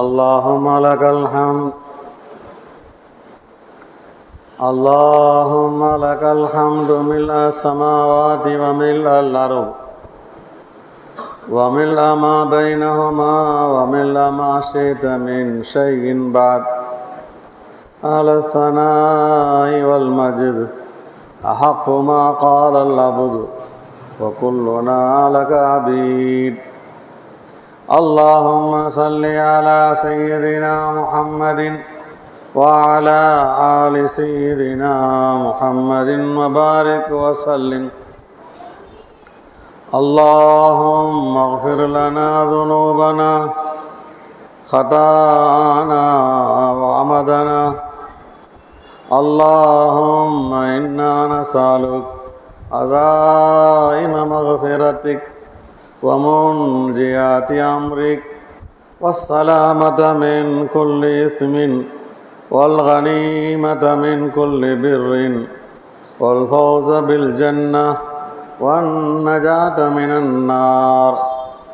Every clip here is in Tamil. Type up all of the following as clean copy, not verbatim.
اللهم لك الحمد اللهم لك الحمد ملء السماوات وملء الأرض وملء ما بينهما وملء ما شئت من شيء بعد أهل الثناء والمجد أحق ما قال العبد وكلنا لك عبيد. اللهم صل على سيدنا محمد وعلى آل سيدنا محمد وبارك وسلم. اللهم اغفر لنا ذنوبنا خطاءنا وعمدنا. اللهم إنا نسألك عزائم مغفرتك ومنجيات أمرك والسلامة من كل إثم والغنيمة من كل بر والفوز بالجنة والنجاة من النار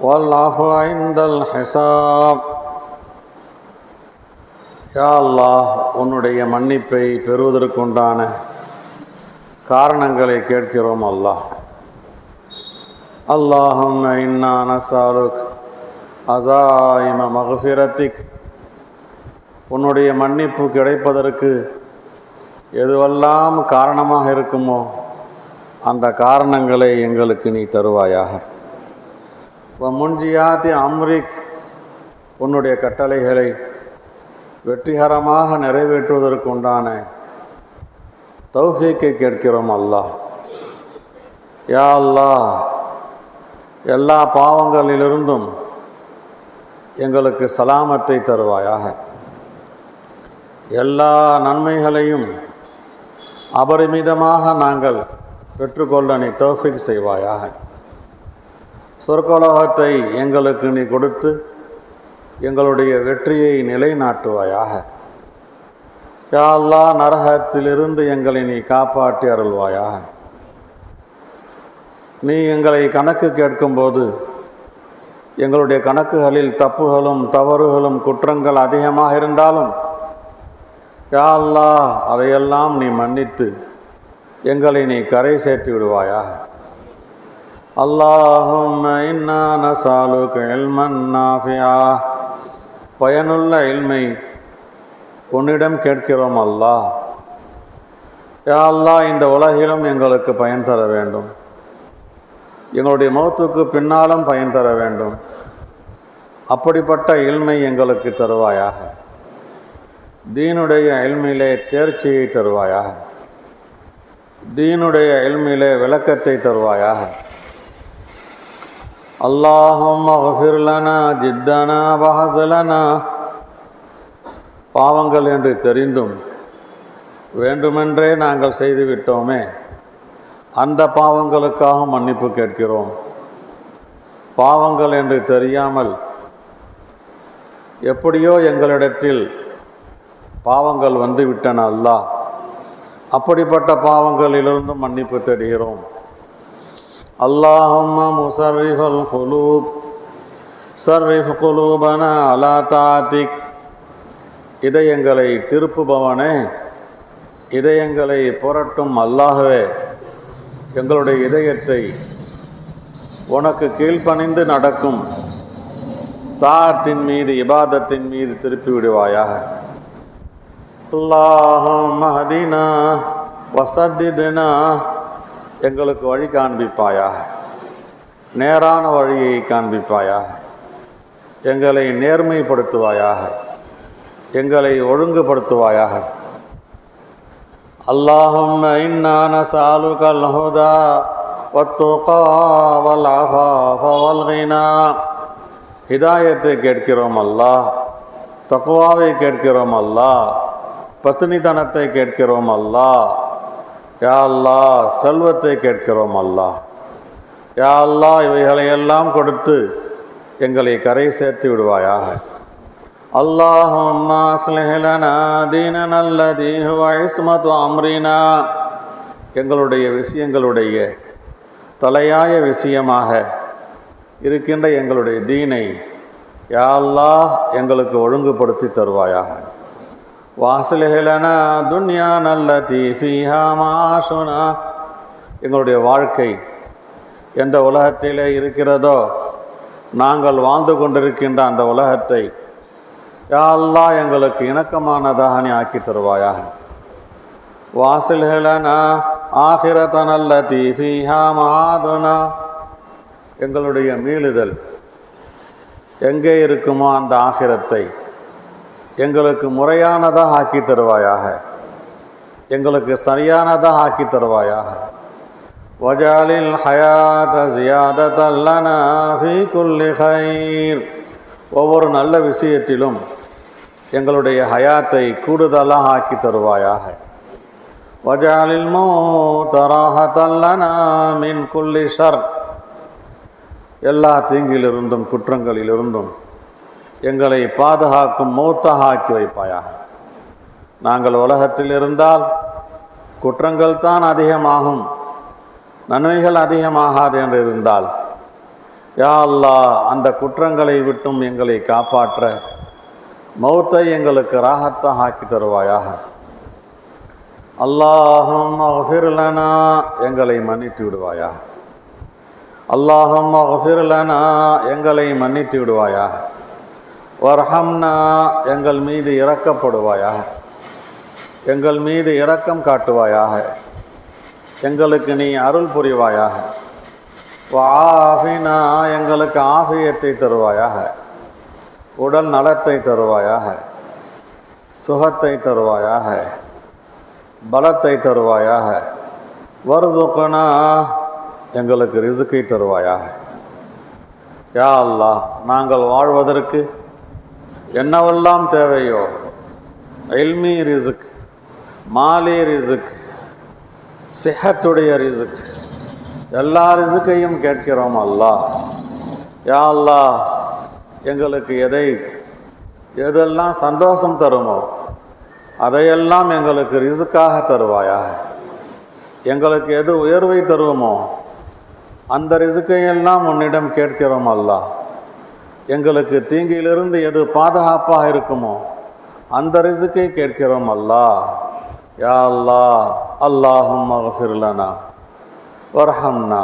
والعفو عند الحساب. யா அல்லாஹ், உன்னுடைய மன்னிப்பை பெறுவதற்குண்டான காரணங்களை கேட்கிறோம் அல்லாஹ். அல்லாஹும்ம இன்னா நஸ்அலுக் அஸாயிம மக்ஃபிரத்திக், உன்னுடைய மன்னிப்பு கிடைப்பதற்கு எதுவெல்லாம் காரணமாக இருக்குமோ அந்த காரணங்களை எங்களுக்கு நீ தருவாயாக. முன்ஜியாத்தி அம்ரிக், உன்னுடைய கட்டளைகளை வெற்றிகரமாக நிறைவேற்றுவதற்குண்டான தௌஃபீக்கை கேட்கிறோம் அல்லாஹ். யா அல்லாஹ், எல்லா பாவங்களிலிருந்தும் எங்களுக்கு சலாமத்தை தருவாயாக. எல்லா நன்மைகளையும் அபரிமிதமாக நாங்கள் பெற்றுக்கொள்ள நீ தௌஃபீக் செய்வாயாக. சொர்க்கலோகத்தை எங்களுக்கு நீ கொடுத்து எங்களுடைய வெற்றியை நிலைநாட்டுவாயாக. யா அல்லாஹ், நரகத்திலிருந்து எங்களை நீ காப்பாற்றி அருள்வாயாக. நீ எங்களை கணக்கு கேட்கும்போது எங்களுடைய கணக்குகளில் தப்புகளும் தவறுகளும் குற்றங்கள் அதிகமாக இருந்தாலும் யா அல்லாஹ், அதையெல்லாம் நீ மன்னித்து எங்களை நீ கரை சேர்த்து விடுவாயாக. அல்லாஹும்ம இன்னா நஸ்அலுக இல்மன் நாஃபிஆ, பயனுள்ள இல்மை உன்னிடம் கேட்கிறோம் அல்லாஹ். யா அல்லாஹ், இந்த உலகிலும் எங்களுக்கு பயன் தர வேண்டும், எங்களுடைய மௌத்துக்கு பின்னாலும் பயன் தர வேண்டும். அப்படிப்பட்ட இல்மை எங்களுக்கு தருவாயாக. தீனுடைய இல்மிலே தேர்ச்சியை தருவாயாக. தீனுடைய இல்மிலே விளக்கத்தை தருவாயாக. அல்லாஹும்ம அக்ஃபிர் லனா ஜித்தனா வஹஸலனா, பாவங்கள் என்று தெரிந்தும் வேண்டுமென்றே நாங்கள் செய்துவிட்டோமே, அந்த பாவங்களுக்காக மன்னிப்பு கேட்கிறோம். பாவங்கள் என்று தெரியாமல் எப்படியோ எங்களிடத்தில் பாவங்கள் வந்துவிட்டன அல்லாஹ், அப்படிப்பட்ட பாவங்களிலிருந்தும் மன்னிப்பு தேடுகிறோம். அல்லாஹும்ம முஸர்ரிஃபல் குலூப் ஸர்ரிஃப் குலூபனா அலா தாஅத்திக், இதயங்களை திருப்புபவனே, இதயங்களை புரட்டும் அல்லாஹ்வே, எங்களுடைய இதயத்தை உனக்கு கீழ்ப்பணிந்து நடக்கும் தாஅத்தின் மீது, இபாதத்தின் மீது திருப்பி விடுவாயாக. அல்லாஹும்ம ஹதினா வஸத்தித்னா, எங்களுக்கு வழி காண்பிப்பாயாக, நேரான வழியை காண்பிப்பாயாக. எங்களை நேர்மைப்படுத்துவாயாக, எங்களை ஒழுங்குபடுத்துவாயாக. அல்லாஹும்ம இன்னா நஸ்அலுகல் ஹுதா வத்துகா வல் அஃபாஃப வல் கினா, ஹிதாயத்தை கேட்கிறோம் அல்லாஹ், தக்வாவை கேட்கிறோம் அல்லாஹ், பத்னித்தனத்தை கேட்கிறோம் அல்லாஹ். யா அல்லாஹ், செல்வத்தை கேட்கிறோம் அல்லாஹ். யா அல்லாஹ், இவைகளையெல்லாம் கொடுத்து எங்களை கரை சேர்த்து விடுவாயாக. அல்லாஹும்ம அஸ்லிஹ் லனா தீனனா அல்லதீ ஹுவ இஸ்மத்து அம்ரினா, எங்களுடைய விஷயங்களுடைய தலையாய விஷயமாக இருக்கின்ற எங்களுடைய தீனை யா அல்லாஹ் எங்களுக்கு ஒழுங்குபடுத்தி தருவாயாக. வாஸ்லிஹ் லனா துன்யானா அல்லதி ஃபீஹா மாஷுனா, எங்களுடைய வாழ்க்கை எந்த உலகத்திலே இருக்கிறதோ நாங்கள் வாழ்ந்து கொண்டிருக்கின்ற அந்த உலகத்தை யா அல்லாஹ் எங்களுக்கு இணக்கமானதாக நீ ஆக்கி தருவாயாக. வாஸ்லிஹ் லனா ஆகிரதனா அல்லதி ஃபீஹா மஆதுனா, எங்களுடைய மீளுதல் எங்கே இருக்குமோ அந்த ஆகிரத்தை எங்களுக்கு முறையானதாக ஆக்கி தருவாயாக, எங்களுக்கு சரியானதாக ஆக்கி தருவாயாக. வஜாலில் ஹயாத ஜியாதத்தல் லனா ஃபீ குல்லி கைர், ஒவ்வொரு நல்ல விஷயத்திலும் எங்களுடைய ஹயாத்தை கூடுதலாக ஆக்கி தருவாயாக. வஜாலில் மௌத ராஹத்தல் லனா மின் குல்லி ஷர், எல்லா தீங்கிலிருந்தும் குற்றங்களிலிருந்தும் எங்களை பாதுகாக்கும் மௌத்தாக ஆக்கி வைப்பாயாக. நாங்கள் உலகத்தில் இருந்தால் குற்றங்கள் தான் அதிகமாகும், நன்மைகள் அதிகமாகாது என்று இருந்தால் யா அல்லாஹ் அந்த குற்றங்களை விட்டும் எங்களை காப்பாற்ற மௌத்தை எங்களுக்கு ராஹத்தாக ஆக்கி தருவாயாக. அல்லாஹும்ம ஃபிர் லனா, எங்களை மன்னித்து விடுவாயாக. அல்லாஹும்ம ஃபிர் லனா, எங்களை மன்னித்து விடுவாயாக. வர்ஹம்னா, எங்கள் மீது இரக்கப்படுவாயாக, எங்கள் மீது இரக்கம் காட்டுவாயாக, எங்களுக்கு நீ அருள் புரிவாயாக. வஆஃபினா, எங்களுக்கு ஆஃபியத்தை தருவாயாக, உடல் நலத்தை தருவாயாக, சுகத்தை தருவாயாக, பலத்தை தருவாயாக. வர்ஸுக்னா, எங்களுக்கு ரிஸ்கை தருவாயாக. யா அல்லாஹ் நாங்கள் வாழ்வதற்கு என்னவெல்லாம் தேவையோ, இல்மி ரிஸ்க், மாலி ரிஸ்க், சிஹத்துடைய ரிஸ்க், எல்லா ரிஸ்கையும் கேட்கிறோம் அல்லாஹ். யா அல்லாஹ் எங்களுக்கு எதெல்லாம் சந்தோஷம் தருமோ அதையெல்லாம் எங்களுக்கு ரிஸ்க்காக தருவாயாக. எங்களுக்கு எது உயர்வை தருவோமோ அந்த ரிஸ்கையெல்லாம் உன்னிடம் கேட்கிறோம் அல்லாஹ். எங்களுக்கு தீங்கிலிருந்து எது பாதுகாப்பாக இருக்குமோ அந்த ரிஸ்கை கேட்கிறோம் அல்லாஹ். யா அல்லாஹ் அல்லாஹும்ம ஃபிர் லனா வர்ஹம்னா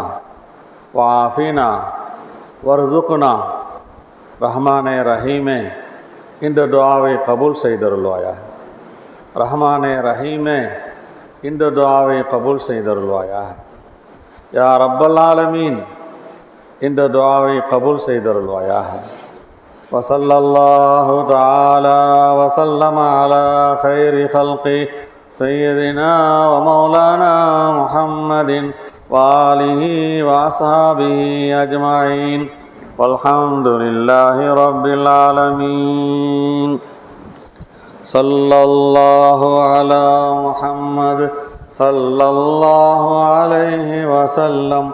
வஆஃபினா வர்ஸுக்னா. ரஹ்மானே ரஹீமே, இந்த துஆவை கபூல் செய்தருள்வாயா. ரஹ்மானே ரஹீமே, இந்த துஆவை கபூல் செய்தருள்வாயா. யா ரப்பல் ஆலமீன், இந்த துஆவை கபூல் செய்தருள்வாயா. வஸல்லல்லாஹு தஆலா வஸல்லம அலா கைரி ஹல்கி சய்யிதினா வ மௌலானா முஹம்மதின் வஆலிஹி வஅஸ்ஹாபிஹி அஜ்மஈன். வல்ஹம்துலில்லாஹி ரப்பில் ஆலமீன். ஸல்லல்லாஹு அலா முஹம்மத் ஸல்லல்லாஹு அலைஹி வஸல்லம்.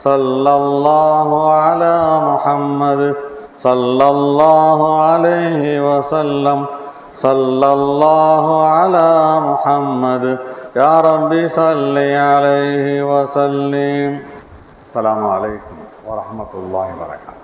ஸல்லல்லாஹு அலா முஹம்மத் ஸல்லல்லாஹு அலைஹி வஸல்லம். ஸல்லல்லாஹு அலா முஹம்மத். யா ரப்பி ஸல்லி அலைஹி வஸல்லிம். அஸ்ஸலாமு அலைக்கும் வரஹ்மத்துல்லாஹி வபரகாத்துஹு.